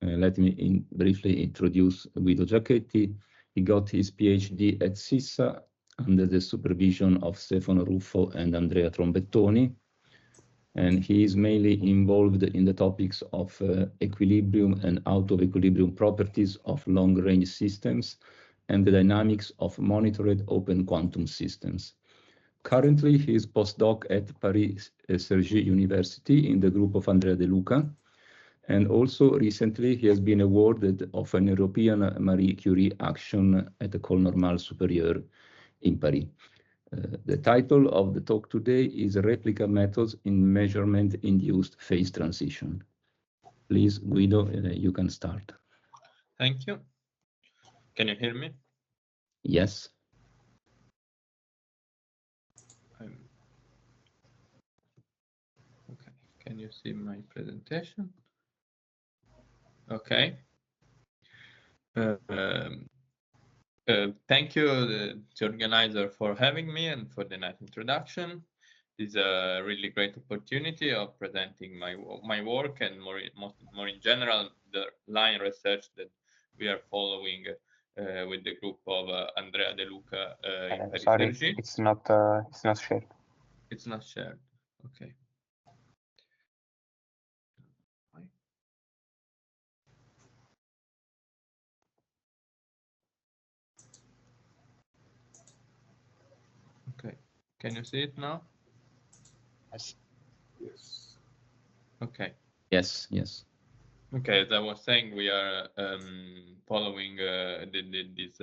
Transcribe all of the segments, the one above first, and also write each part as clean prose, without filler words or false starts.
Let me briefly introduce Guido Giachetti. He got his PhD at SISSA under the supervision of Stefano Ruffo and Andrea Trombettoni. And he is mainly involved in the topics of equilibrium and out of equilibrium properties of long-range systems and the dynamics of monitored open quantum systems. Currently, he is postdoc at Paris Cergy University in the group of Andrea De Luca. And also recently, he has been awarded of an European Marie Curie action at the École Normale Supérieure in Paris. The title of the talk today is Replica Methods in Measurement-Induced Phase Transition. Please, Guido, you can start. Thank you. Can you hear me? Yes. Okay. Can you see my presentation? Okay. Thank you, the organizer, for having me and for the nice introduction. It's a really great opportunity of presenting my work and more in general the line research that we are following with the group of Andrea De Luca in Paris. Sorry, Cergy. it's not shared. It's not shared. Okay. Okay. Can you see it now? Yes. Yes. Okay. Yes. Yes. Okay, as I was saying, we are following these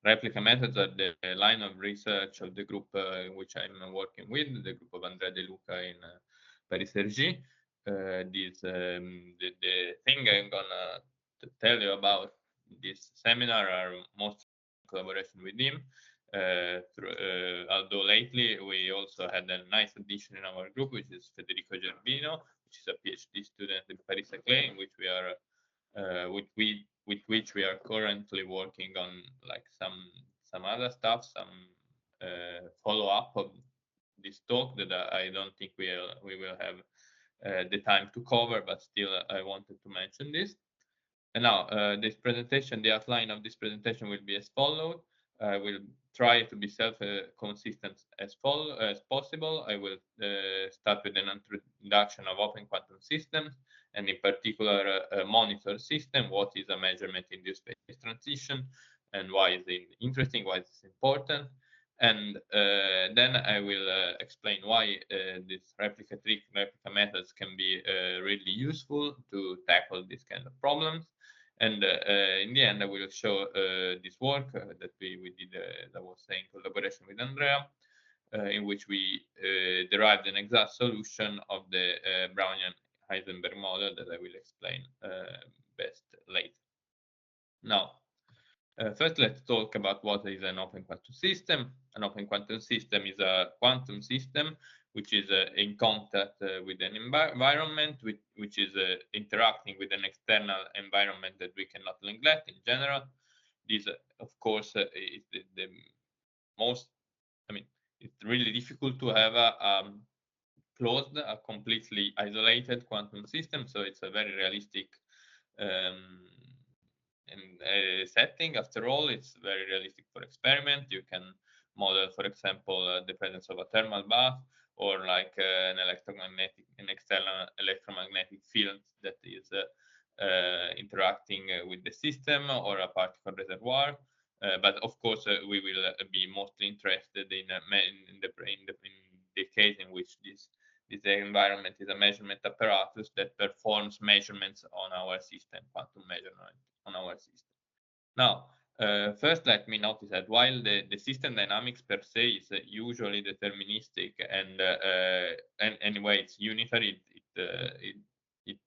replica methods at the line of research of the group in which I'm working with, the group of Andrea De Luca in Paris Cergy. The thing I'm gonna tell you about this seminar are mostly in collaboration with him. Although lately we also had a nice addition in our group, which is Federico Gerbino, which is a PhD student in Paris Saclay, in which we are with which we are currently working on like some other stuff, some follow up of this talk that I don't think we will have the time to cover, but still I wanted to mention this. And now this presentation, the outline of this presentation will be as follows. I will try to be self-consistent as possible. I will start with an introduction of open quantum systems, and in particular a monitor system. What is a measurement-induced phase transition, and why is it interesting, why is it important? And then I will explain why these replica methods can be really useful to tackle this kind of problems. And in the end, I will show this work that we did, as I was saying, in collaboration with Andrea, in which we derived an exact solution of the Brownian Heisenberg model that I will explain best later. Now, first, let's talk about what is an open quantum system. An open quantum system is a quantum system which is in contact with an environment, which is interacting with an external environment that we cannot neglect in general. This, of course, is the most, I mean, it's really difficult to have a closed, a completely isolated quantum system. So it's a very realistic setting. After all, it's very realistic for experiment. You can model, for example, the presence of a thermal bath, or like an external electromagnetic field that is interacting with the system, or a particle reservoir. But of course, we will be mostly interested in the case in which this environment is a measurement apparatus that performs measurements on our system, quantum measurement on our system. Now, first, let me notice that while the system dynamics per se is usually deterministic and anyway it's unitary, it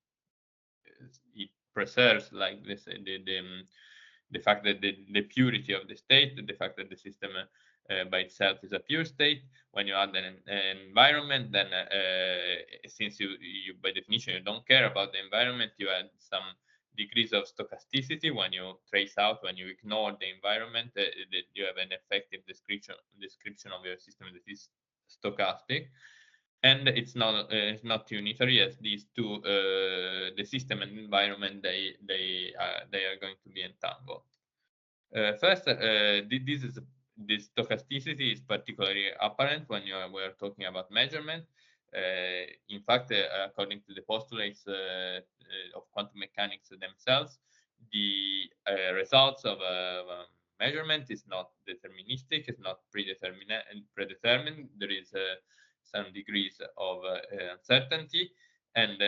preserves like this the fact that the purity of the state, the fact that the system by itself is a pure state. When you add an environment, then since you by definition you don't care about the environment, you add some degrees of stochasticity. When you trace out, when you ignore the environment, you have an effective description of your system that is stochastic. and it's not unitary, as these two, the system and environment, they are going to be entangled. First, this stochasticity is particularly apparent when we're talking about measurement. In fact, according to the postulates of quantum mechanics themselves, the results of a measurement is not deterministic, it's not predetermined. There is some degrees of uncertainty, and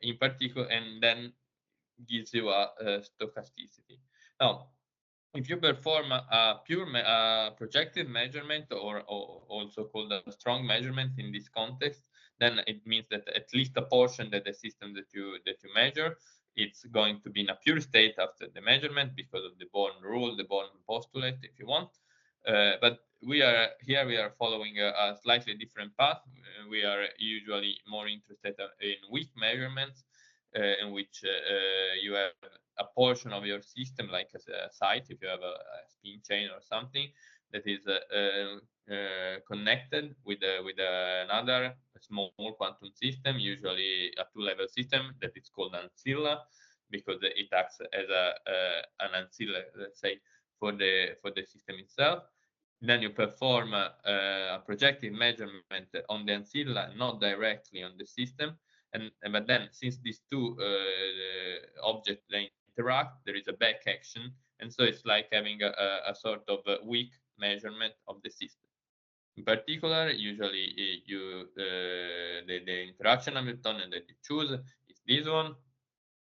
in particular, and then gives you a stochasticity. Now, if you perform a pure projective measurement, or also called a strong measurement in this context, then it means that at least a portion of the system that you measure, it's going to be in a pure state after the measurement because of the Born rule, the Born postulate, if you want. But we are following a slightly different path. We are usually more interested in weak measurements, in which you have a portion of your system, like a site, if you have a spin chain or something, that is connected with another small quantum system, usually a two-level system that is called ancilla, because it acts as an ancilla, let's say, for the system itself. Then you perform a projective measurement on the ancilla, not directly on the system. But then, since these two objects they interact, there is a back action, and so it's like having a sort of weak measurement of the system. In particular, usually the interaction Hamiltonian that you choose is this one,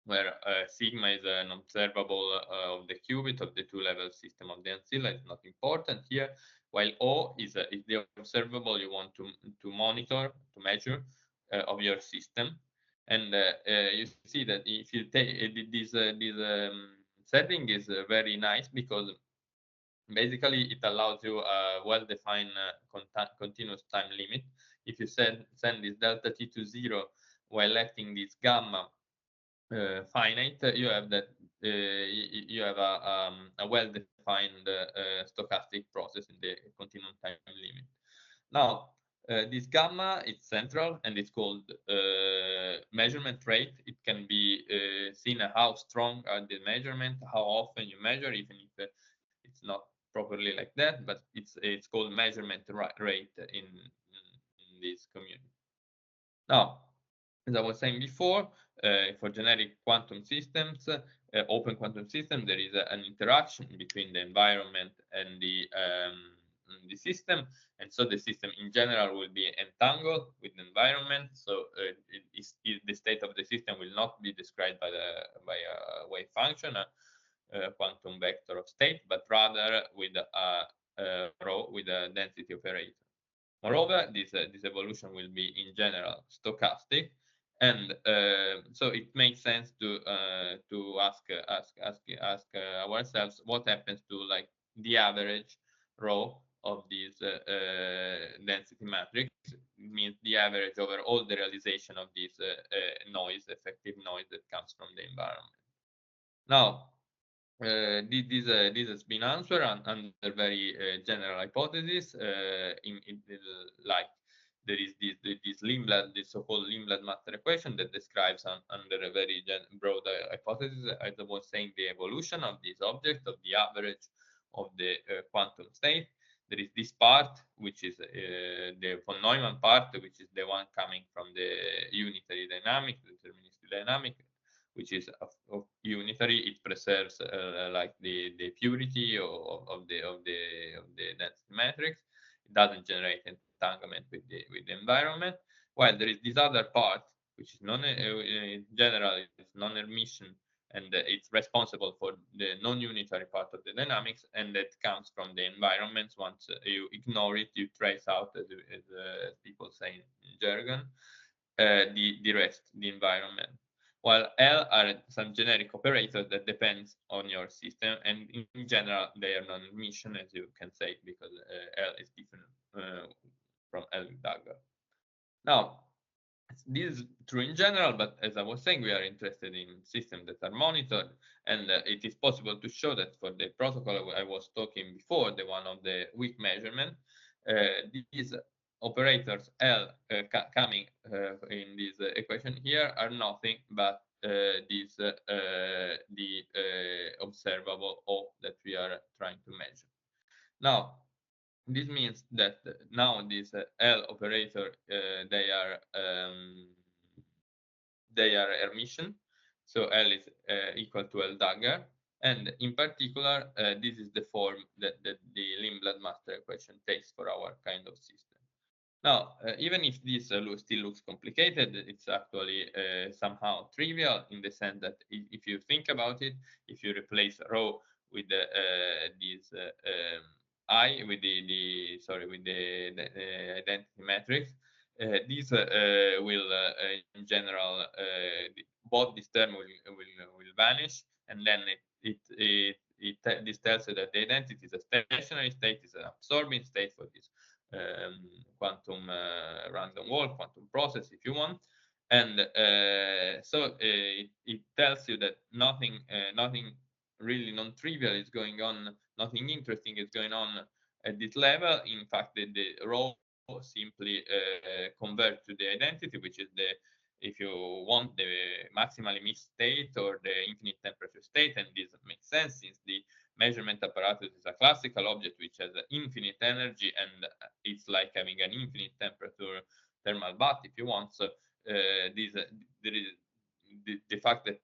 where sigma is an observable of the qubit of the two-level system of the ancilla. It's not important here, while O is the observable you want to monitor, to measure of your system. And you see that if you take this setting is very nice, because basically it allows you a well-defined continuous time limit. If you send this delta t to 0 while letting this gamma finite, you have that you have a well-defined stochastic process in the continuum time limit. Now, this gamma is central, and it's called measurement rate. It can be seen how strong are the measurement, how often you measure, even if it's not properly like that, but it's called measurement rate in this community. Now, as I was saying before, for generic quantum systems, open quantum system, there is an interaction between the environment and the system, and so the system in general will be entangled with the environment. So the state of the system will not be described by a wave function, a quantum vector of state, but rather with a rho, with a density operator. Moreover, this evolution will be in general stochastic, and so it makes sense to ask ourselves what happens to like the average rho of this density matrix. It means the average over all the realization of this effective noise that comes from the environment. Now, this has been answered under very general hypothesis. Like there is this Lindblad, this so-called Lindblad matter equation that describes under a very broad hypothesis, as I was saying, the evolution of this object, of the average of the quantum state. There is this part, which is the von Neumann part, which is the one coming from the unitary dynamic, the deterministic dynamic, which is of unitary. It preserves like the purity of the density matrix. It doesn't generate entanglement with the environment. While there is this other part, which is in general it's non-Hermitian, and it's responsible for the non-unitary part of the dynamics, and that comes from the environments. Once you ignore it, you trace out, as people say in jargon, the rest, the environment. While L are some generic operators that depends on your system, and in general they are non-Hermitian, as you can say, because L is different from L with dagger. Now, this is true in general, but as I was saying, we are interested in systems that are monitored, and it is possible to show that for the protocol I was talking before, the one of the weak measurement, these operators L coming in this equation here are nothing but the observable O that we are trying to measure. Now, this means that now this L operator they are Hermitian, so L is equal to L dagger, and in particular this is the form that the Lindblad master equation takes for our kind of system. Now, even if this still looks complicated, it's actually somehow trivial in the sense that if you think about it, if you replace rho with this I with the identity matrix, these will in general both this term will vanish, and then this tells you that the identity is a stationary state, is an absorbing state for this quantum random walk, quantum process, if you want. And so it tells you that nothing really non-trivial is going on, nothing interesting is going on at this level. In fact, the rho simply convert to the identity, which is the, if you want, the maximally mixed state or the infinite temperature state. And this makes sense since the measurement apparatus is a classical object which has infinite energy, and it's like having an infinite temperature thermal bath, if you want. So there is the fact that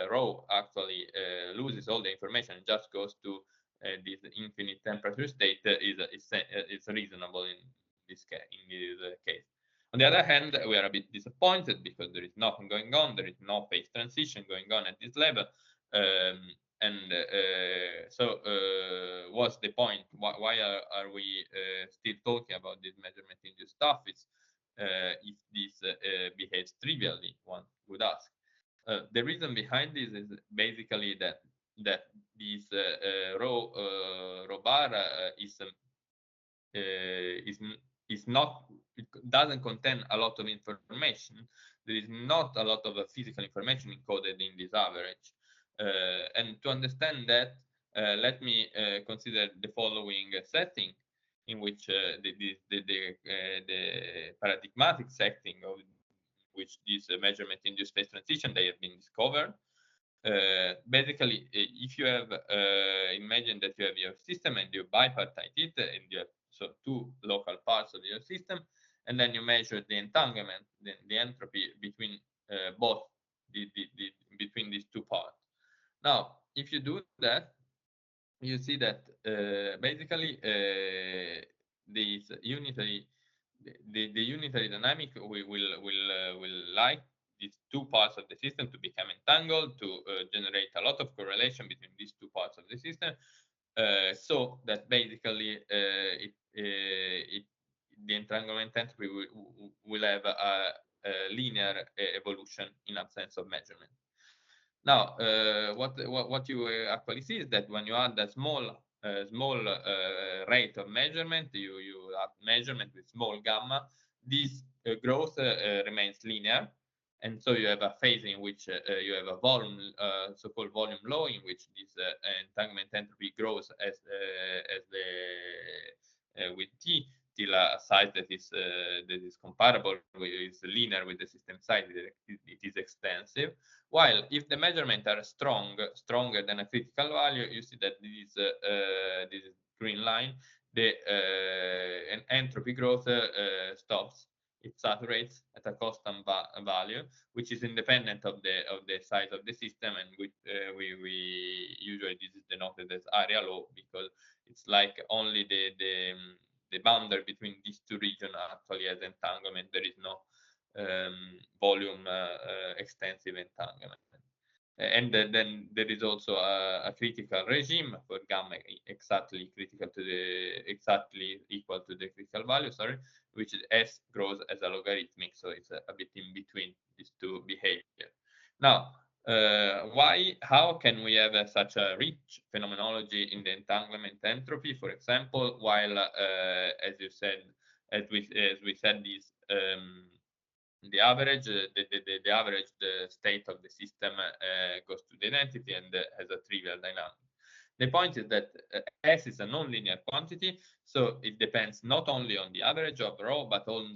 rho actually loses all the information and just goes to this infinite temperature state is reasonable in this case. On the other hand, we are a bit disappointed because there is nothing going on. There is no phase transition going on at this level. So what's the point? Why are we still talking about this measurement-induced stuff? It's if this behaves trivially, one would ask. The reason behind this is basically that this rho bar is not, it doesn't contain a lot of information. There is not a lot of physical information encoded in this average. And to understand that, let me consider the following setting, in which the paradigmatic setting of which this measurement-induced phase transition they have been discovered. Basically, if you have imagine that you have your system and you bipartite it, and you have so two local parts of your system, and then you measure the entanglement, the entropy between both between these two parts. Now, if you do that, you see that basically this unitary, the unitary dynamic will like these two parts of the system to become entangled, to generate a lot of correlation between these two parts of the system, so that basically the entanglement entropy will have a linear evolution in absence of measurement. Now, what you actually see is that when you add a small rate of measurement, you add measurement with small gamma, this growth remains linear, and so you have a phase in which you have a volume, so-called volume law, in which this entanglement entropy grows as with t till a size that is comparable, is linear with the system size. It is extensive. While if the measurements are stronger than a critical value, you see that this green line, the entropy growth stops. It saturates at a constant value, which is independent of the size of the system, and we usually this is denoted as area law, because it's like only the boundary between these two regions actually has entanglement. There is no volume extensive entanglement. And then there is also a critical regime for gamma exactly equal to the critical value, sorry, which is S grows as a logarithmic, so it's a bit in between these two behaviors. Now, how can we have such a rich phenomenology in the entanglement entropy, for example, while as we said, this the average the state of the system goes to the identity and has a trivial dynamic. the point is that S is a non-linear quantity, so it depends not only on the average of rho, but on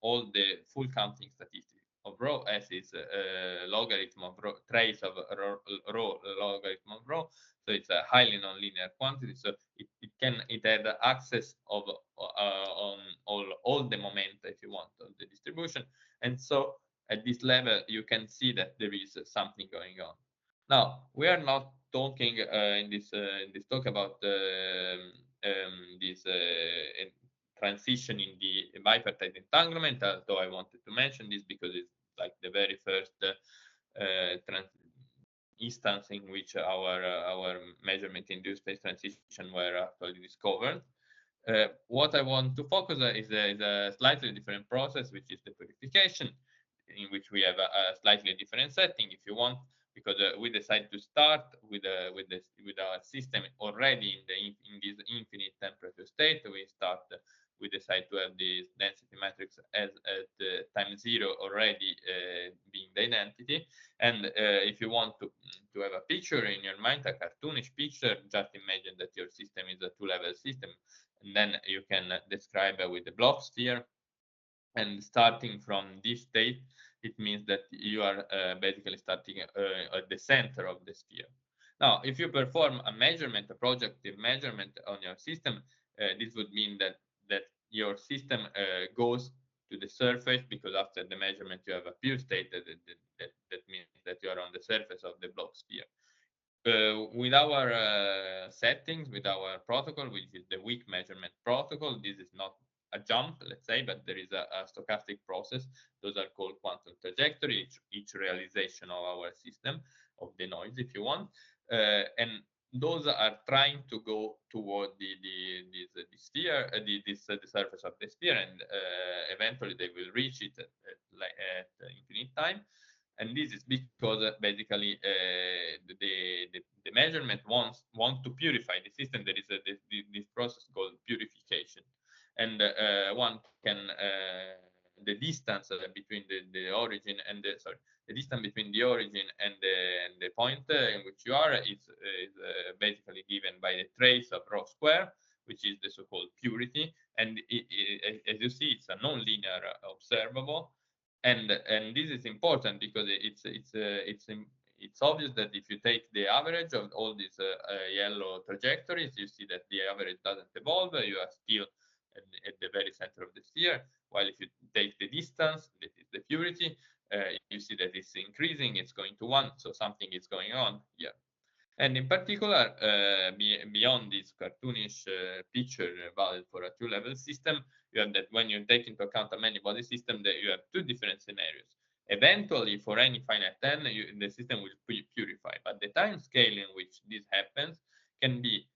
all the full counting statistics of rho. S is logarithm of rho, trace of rho logarithm of rho, so it's a highly non-linear quantity. So it had access of on all the momenta, if you want, of the distribution, and so at this level you can see that there is something going on. Now, we are not talking in this talk about this transition in the bipartite entanglement, although I wanted to mention this because it's like the very first instance in which our measurement-induced phase transition were actually discovered. What I want to focus on is a slightly different process, which is the purification, in which we have a slightly different setting, if you want, because we decide to start with our system already in this infinite temperature state. We decide to have this density matrix as at time 0 already being the identity. And if you want to have a picture in your mind, a cartoonish picture, just imagine that your system is a two-level system, and then you can describe with the block sphere. And starting from this state, it means that you are basically starting at the center of the sphere. Now, if you perform a measurement, a projective measurement on your system, this would mean that your system goes to the surface, because after the measurement you have a pure state that means that you are on the surface of the block sphere. With our settings, with our protocol, which is the weak measurement protocol, this is not a jump, let's say, but there is a stochastic process. Those are called quantum trajectory, each realization of our system, of the noise, if you want. And those are trying to go toward the sphere, the surface of the sphere, and eventually they will reach it at infinite time. And this is because basically the measurement wants to purify the system. There is this process called purification, and one can the distance between the origin and the distance between the origin and the point in which you are is basically given by the trace of rho square, which is the so-called purity. And as you see, it's a non-linear observable. And this is important because it's obvious that if you take the average of all these yellow trajectories, you see that the average doesn't evolve. You are still at the very center of the sphere. While if you take the distance, that is the purity, you see that it's increasing. It's going to 1. So something is going on here. And in particular, beyond this cartoonish picture valid for a two-level system, you have that when you take into account a many-body system, that you have two different scenarios. Eventually, for any finite n, the system will purify, but the time scale in which this happens can be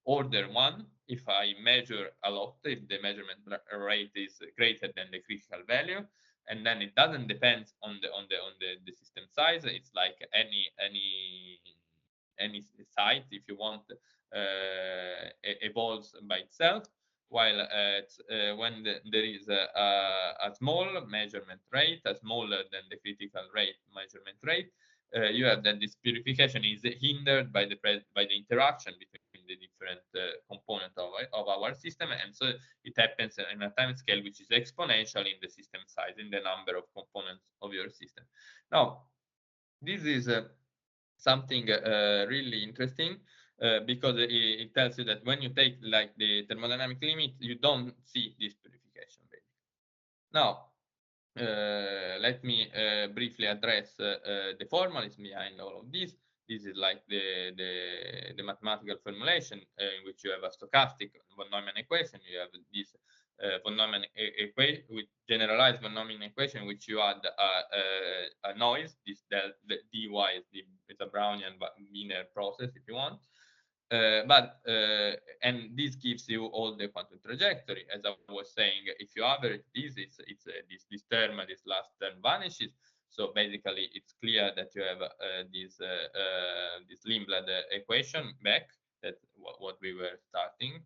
order 1 if I measure a lot, if the measurement rate is greater than the critical value. And then it doesn't depend on the system size. It's like any site, if you want, evolves by itself. While when there is a small measurement rate, a smaller than the critical rate measurement rate, you have that this purification is hindered by the interaction between the different components of our system, and so it happens in a time scale which is exponential in the system size, in the number of components of your system. Now, this is something really interesting because it tells you that when you take like the thermodynamic limit, you don't see this purification basically. Now, let me briefly address the formalism behind all of this. This is like the mathematical formulation in which you have a stochastic von Neumann equation. You have this von Neumann equation with generalized von Neumann equation, in which you add a noise. This the dy is a Brownian linear process, if you want. And this gives you all the quantum trajectory. As I was saying, if you average this, this term, this last term vanishes. So basically, it's clear that you have this Lindblad equation back. That's what we were starting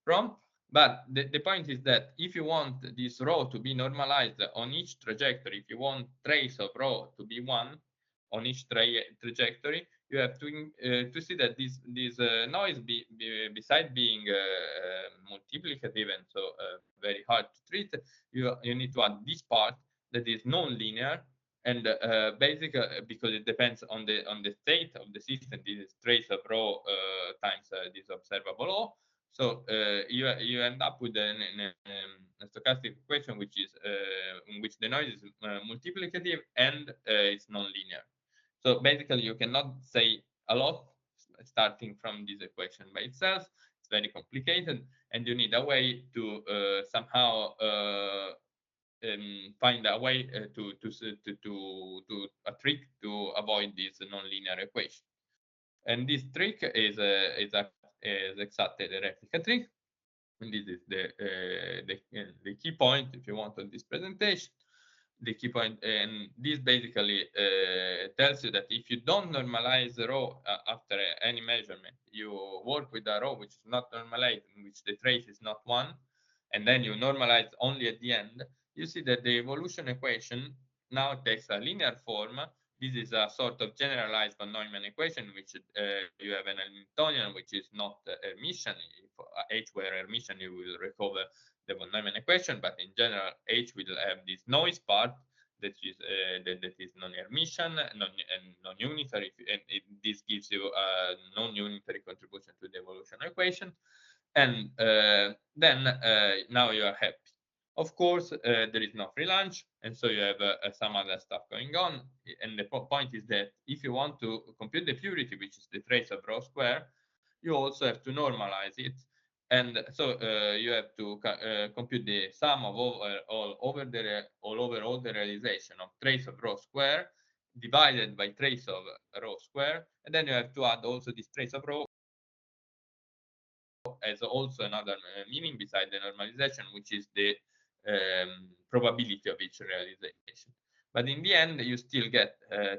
from. But the point is that if you want this rho to be normalized on each trajectory, if you want trace of rho to be 1 on each trajectory, you have to see that this noise, beside being multiplicative and so very hard to treat, you need to add this part that is non-linear, and basically because it depends on the state of the system. This is trace of rho times this observable law. So you end up with a stochastic equation which is in which the noise is multiplicative and it's non-linear. So basically, you cannot say a lot starting from this equation by itself. It's very complicated, and you need a way to somehow find a way to a trick to avoid this nonlinear equation. And this trick is exactly the replica trick. And this is the key point, if you want, on this presentation. The key point, and this basically tells you that if you don't normalize the rho after any measurement, you work with a rho which is not normalized, in which the trace is not 1, and then you normalize only at the end, you see that the evolution equation now takes a linear form. This is a sort of generalized von Neumann equation, in which you have an Hamiltonian which is not Hermitian. If H were Hermitian, you will recover the von Neumann equation, but in general, H will have this noise part that is non-Hermitian and non-unitary, and this gives you a non-unitary contribution to the evolution equation. And then now you are happy. Of course, there is no free lunch, and so you have some other stuff going on. And the point is that if you want to compute the purity, which is the trace of rho square, you also have to normalize it. And so you have to compute the sum of all over all the realization of trace of rho square divided by trace of rho square, and then you have to add also this trace of rho as also another meaning beside the normalization, which is the probability of each realization. But in the end, you still get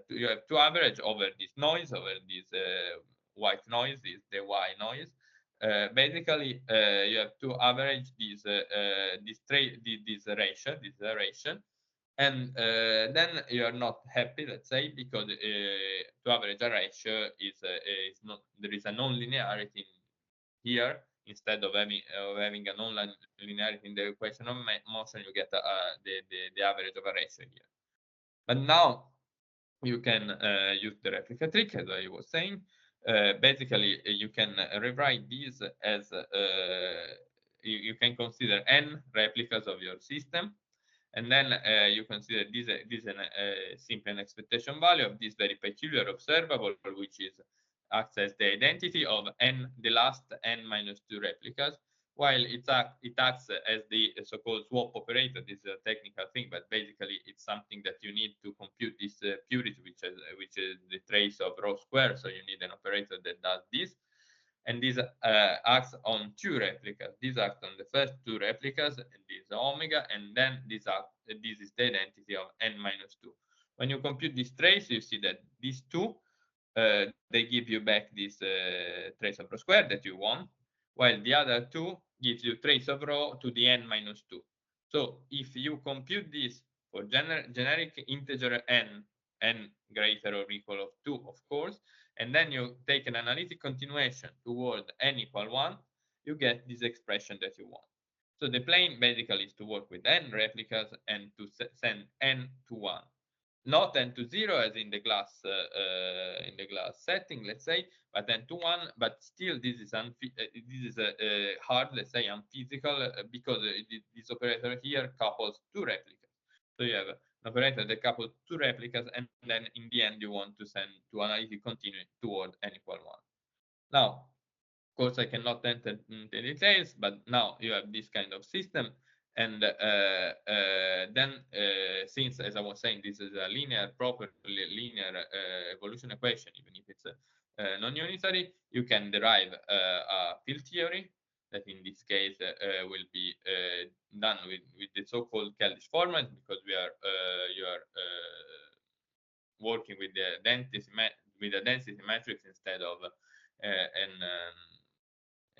you have to average over this noise, over this white noise, the Y noise. Basically, you have to average this ratio, and then you are not happy, let's say, because to average a ratio is not, there is a non-linearity here. Instead of having a non-linearity in the equation of motion, you get the average of a ratio here. But now you can use the replica trick, as I was saying. Basically, you can rewrite these as you can consider n replicas of your system, and then you consider this simply an expectation value of this very peculiar observable, which is acts as the identity of n, the last n minus 2 replicas, while it acts as the so-called swap operator. This is a technical thing, but basically it's something that you need to compute this purity, which is the trace of rho square. So you need an operator that does this, and this acts on 2 replicas. This acts on the first 2 replicas, and this omega, and then this is the identity of n minus 2. When you compute this trace, you see that these 2 they give you back this trace of rho square that you want, while the other 2 gives you trace of rho to the n minus 2. So if you compute this for generic integer n greater or equal of 2, of course, and then you take an analytic continuation toward n equal 1, you get this expression that you want. So the plane basically is to work with n replicas and to send n to 1. Not n to 0 as in the glass setting, let's say, but n to 1. But still, this is hard, let's say, unphysical, because this operator here couples 2 replicas. So you have an operator that couples 2 replicas, and then in the end you want to send to analytic continuum toward n equal 1. Now, of course, I cannot enter into the details, but now you have this kind of system. And then, since, as I was saying, this is a properly linear evolution equation, even if it's non-unitary, you can derive a field theory that in this case will be done with the so-called Keldysh format, because you are working with the density matrix instead of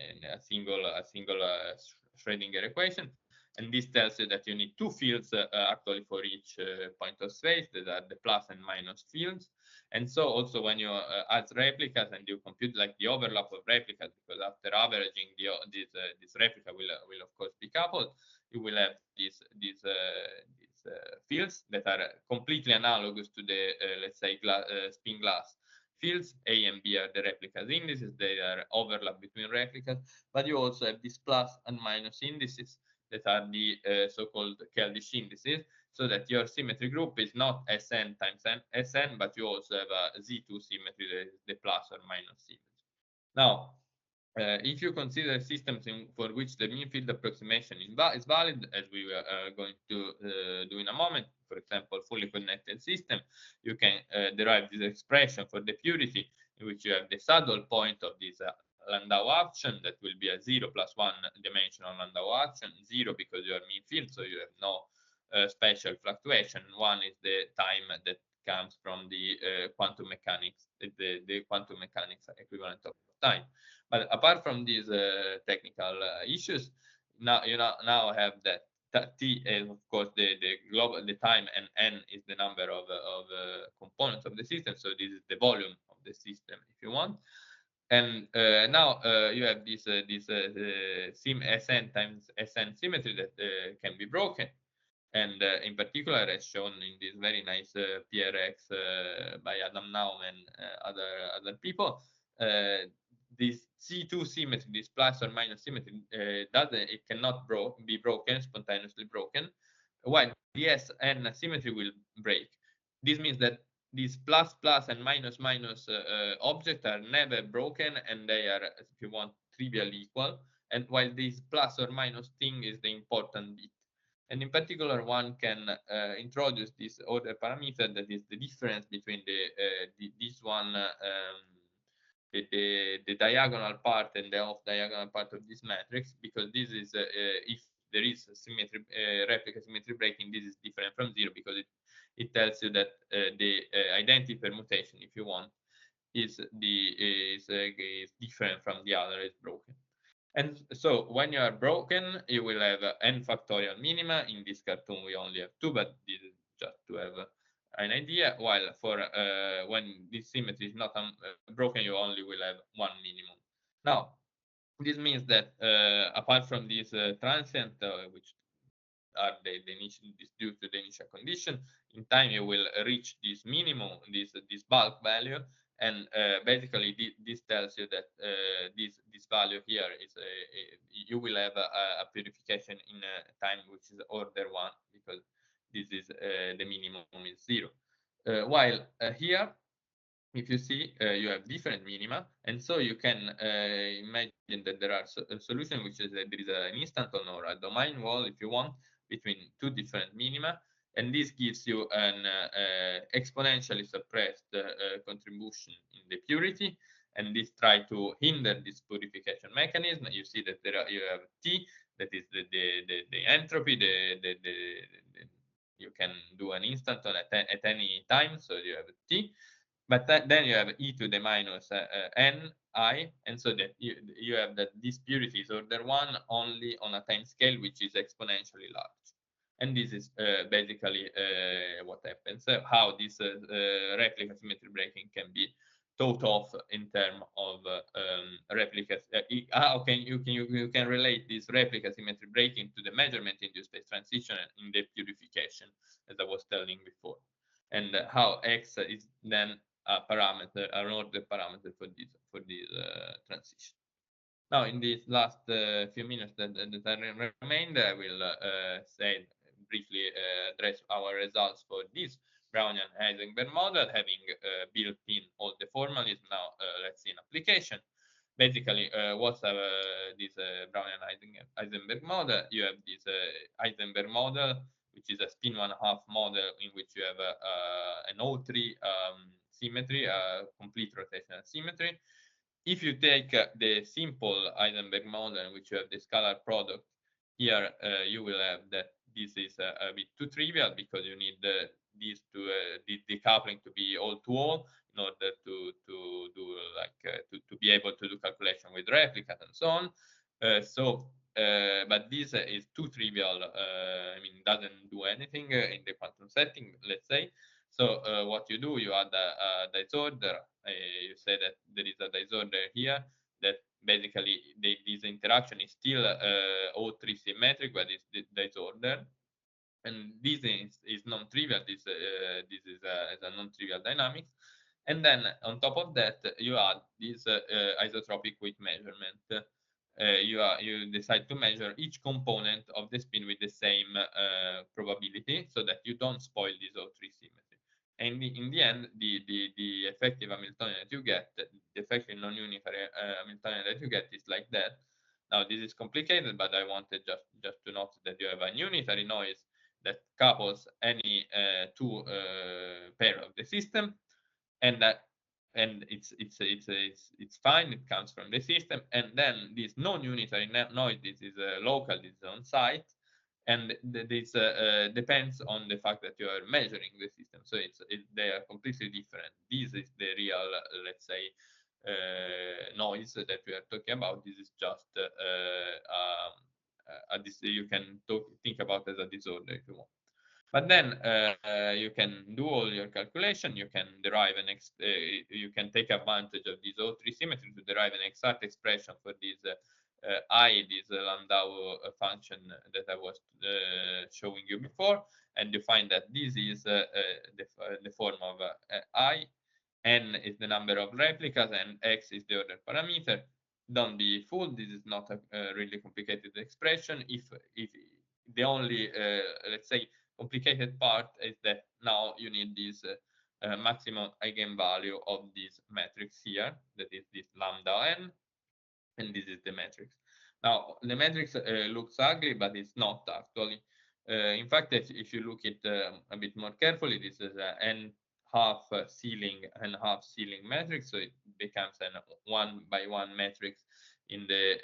a single Schrödinger equation. And this tells you that you need 2 fields actually for each point of space, that are the plus and minus fields. And so also when you add replicas and you compute like the overlap of replicas, because after averaging this replica will of course be coupled, you will have these fields that are completely analogous to the let's say spin glass fields. A and B are the replicas indices, they are overlap between replicas, but you also have these plus and minus indices that are the so-called Keldysh indices, so that your symmetry group is not Sn times Sn, but you also have a Z2 symmetry, the plus or minus symmetry. Now, if you consider systems for which the mean field approximation is valid, as we are going to do in a moment, for example, fully connected system, you can derive this expression for the purity, in which you have the saddle point of this Landau action that will be a 0 plus 1 dimensional Landau action, 0 because you are mean field, so you have no special fluctuation. 1 is the time that comes from the quantum mechanics, the quantum mechanics equivalent of time. But apart from these technical issues, now you now have that T is of course the global time, and N is the number of components of the system. So this is the volume of the system, if you want. And now you have this sim Sn times Sn symmetry that can be broken. And in particular, as shown in this very nice PRX by Adam Naum and other people, this C2 symmetry, this plus or minus symmetry, it cannot be broken, spontaneously broken, while the Sn symmetry will break. This means that these plus and minus objects are never broken, and they are, if you want, trivially equal. And while this plus or minus thing is the important bit. And in particular, one can introduce this order parameter that is the difference between this one, the diagonal part and the off-diagonal part of this matrix, because this is if there is a symmetry, replica symmetry breaking, this is different from 0 because it tells you that the identity permutation, if you want, is different from the other, is broken. And so when you are broken, you will have n factorial minima. In this cartoon, we only have 2, but this is just to have an idea. While for when this symmetry is not broken, you only will have 1 minimum. Now, this means that apart from this transient, which are the initial, is due to the initial condition, in time you will reach this minimum, this bulk value. And basically, this tells you that this value here is you will have a purification in time which is order 1, because this is the minimum is 0. While here, if you see, you have different minima, and so you can imagine that there are solutions which is there is an instanton or a domain wall, if you want, between 2 different minima. And this gives you an exponentially suppressed contribution in the purity, and this try to hinder this purification mechanism. You see that you have T, that is the entropy. You can do an instanton at any time, so you have T. But then you have e to the minus n I, and so that you have that this purity is order 1 only on a time scale which is exponentially large. And this is basically what happens, how this replica symmetry breaking can be thought of in terms of replicas. How can you can relate this replica symmetry breaking to the measurement induced phase transition in the purification, as I was telling before, and how X is then a parameter, an order parameter for this transition. Now, in these last few minutes that remained, I will say briefly address our results for this Brownian Heisenberg model, having built in all the formalism. Now, let's see an application. Basically, what's this Brownian Heisenberg model? You have this Heisenberg model, which is a spin 1/2 model in which you have an O3 symmetry, a complete rotational symmetry. If you take the simple Heisenberg model in which you have the scalar product, here you will have that this is a bit too trivial, because you need these to the decoupling to be all-to-all in order to do like to be able to do calculation with replicas and so on. But this is too trivial. I mean, doesn't do anything in the quantum setting, let's say. So what you do, you add a disorder. You say that there is a disorder here that basically this interaction is still O3 symmetric, but it's the disorder. And this is non-trivial. This is a non-trivial dynamics. And then on top of that, you add this isotropic weight measurement. You decide to measure each component of the spin with the same probability, so that you don't spoil this O3 symmetry. And in the end, the effective Hamiltonian that you get, the effective non-unitary Hamiltonian that you get is like that. Now this is complicated, but I wanted just to note that you have a unitary noise that couples any two pair of the system, and it's fine. It comes from the system, and then this non-unitary noise, this is local, this is on site, and this depends on the fact that you are measuring the system. So they are completely different. This is the real, let's say, noise that we are talking about. This is just you can think about as a disorder if you want. But then you can do all your calculation. You can derive you can take advantage of this O3 symmetry to derive an exact expression for this this Landau function that I was showing you before, and you find that this is the form of I. N is the number of replicas, and X is the order parameter. Don't be fooled. This is not a really complicated expression. If the only let's say complicated part is that now you need this maximum eigenvalue of this matrix here, that is this lambda n, and this is the matrix. Now the matrix looks ugly, but it's not actually. In fact, if you look at a bit more carefully, this is n half ceiling and half ceiling matrix, so it becomes an 1 by 1 matrix in the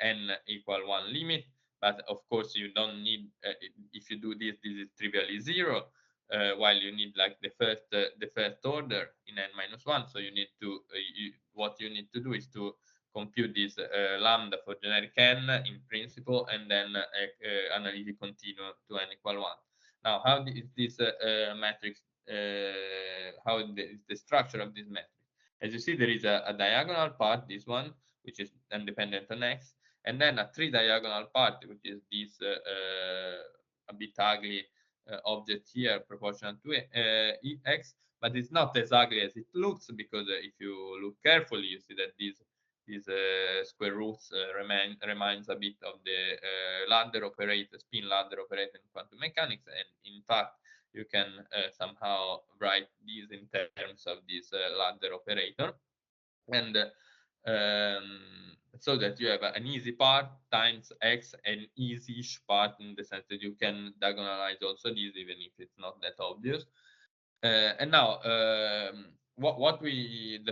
n equal 1 limit. But of course, you don't need, if you do this, this is trivially 0, while you need like the first order in n minus 1. So you need to, what you need to do is to compute this lambda for generic n in principle, and then analytic continue to n equal 1. Now, how is this matrix, how is the structure of this matrix? As you see, there is a diagonal part, this one, which is independent on x, and then a 3 diagonal part, which is this a bit ugly object here, proportional to x, but it's not as ugly as it looks, because if you look carefully, you see that these square roots reminds a bit of the ladder operator, spin ladder operator in quantum mechanics, and in fact, you can somehow write these in terms of this ladder operator, and so that you have an easy part times x, an easy-ish part, in the sense that you can diagonalize also this, even if it's not that obvious. And now, the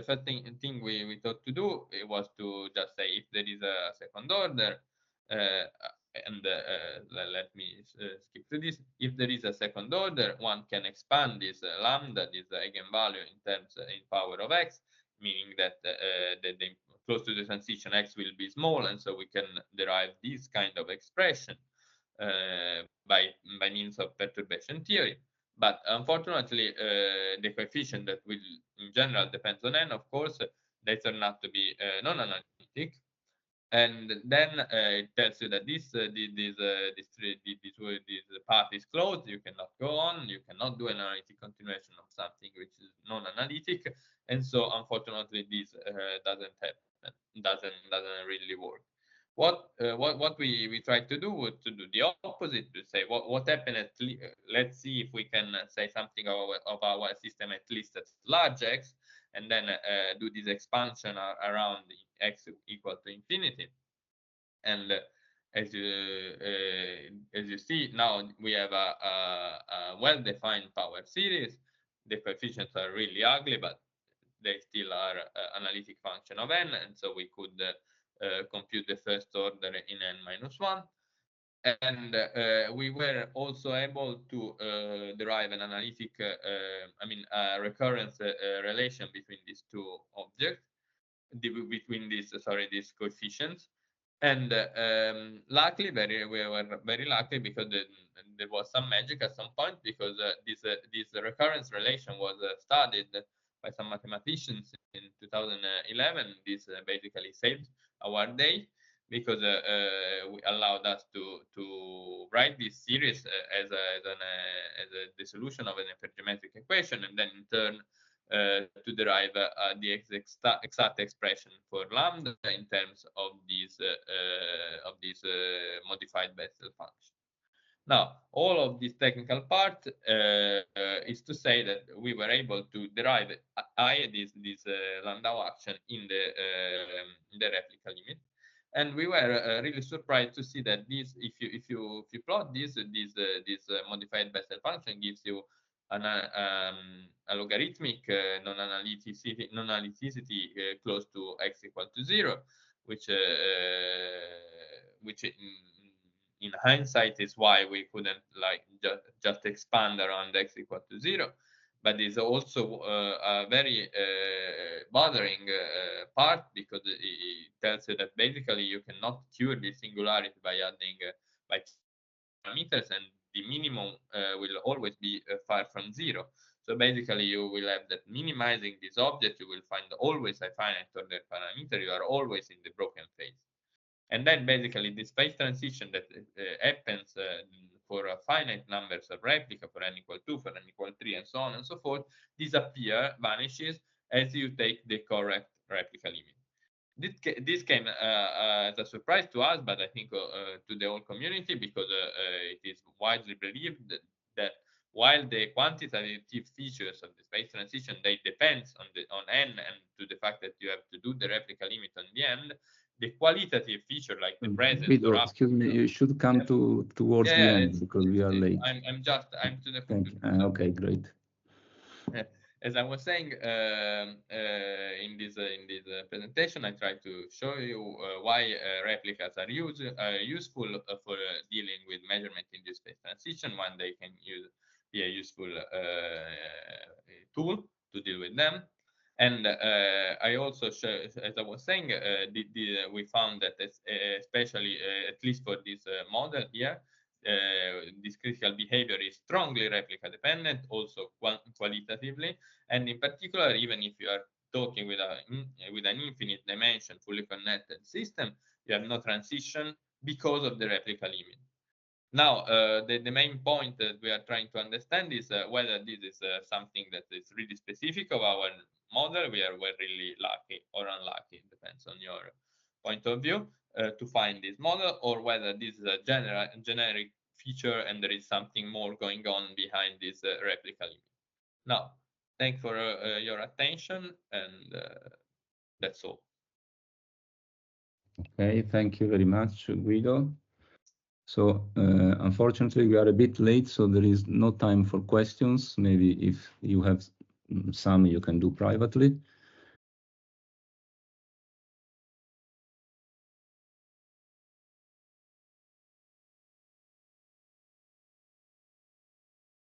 first thing we thought to do, it was to just say, if there is a second order, and let me skip to this. If there is a second order, one can expand this lambda, this eigenvalue, in terms in power of x, meaning that the close to the transition x will be small, and so we can derive this kind of expression by means of perturbation theory. But unfortunately, the coefficient that will in general depends on n, of course, they turn out to be non-analytic. And then it tells you that this path is closed. You cannot go on. You cannot do an analytic continuation of something which is non-analytic. And so, unfortunately, this doesn't happen. Doesn't really work. What we tried to do was to do the opposite, to say what happened at let's see if we can say something of our system at least at large x, and then do this expansion around x equal to infinity. And as you see, now we have a well-defined power series. The coefficients are really ugly, but they still are analytic function of n, and so we could compute the first order in n minus 1. And we were also able to derive an analytic, a recurrence relation between these two objects, between these coefficients. And luckily, we were very lucky because there was some magic at some point, because this recurrence relation was studied by some mathematicians in 2011. This basically saved our day, because we allowed us to write this series as the solution of an hypergeometric equation, and then in turn to derive the exact expression for lambda in terms of this modified Bessel function. Now, all of this technical part is to say that we were able to derive this Landau action in the replica limit, and we were really surprised to see that this, if you plot this modified Bessel function, gives you a logarithmic non-analyticity close to x equal to 0, which in hindsight is why we couldn't just expand around x equal to 0, but is also a very bothering part, because it tells you that basically you cannot cure the singularity by adding by parameters, and the minimum will always be far from 0. So basically you will have that minimizing this object, you will find always a finite order parameter, you are always in the broken phase. And then basically this phase transition that happens for finite numbers of replica, for n equal 2, for n equal 3, and so on and so forth, vanishes as you take the correct replica limit. This came as a surprise to us, but I think to the whole community, because it is widely believed that while the quantitative features of the space transition, they depend on n and to the fact that you have to do the replica limit on the end, the qualitative feature like the presence. Guido, excuse me, you should come towards the end, because we are late. I'm to the Thank you. Okay, great. As I was saying in this presentation, I tried to show you why replicas are useful for dealing with measurement-induced phase transition, when they can be a useful tool to deal with them. And I also show, as I was saying, we found that especially at least for this model here, this critical behavior is strongly replica dependent, also qualitatively, and in particular, even if you are talking with an infinite dimension fully connected system, you have no transition because of the replica limit. Now, the main point that we are trying to understand is whether this is something that is really specific of our model. We're really lucky or unlucky, depends on your point of view, to find this model, or whether this is a generic feature and there is something more going on behind this replica limit. Now, thanks for your attention, and that's all. Okay, thank you very much, Guido. So unfortunately, we are a bit late, so there is no time for questions. Maybe if you have some, you can do privately.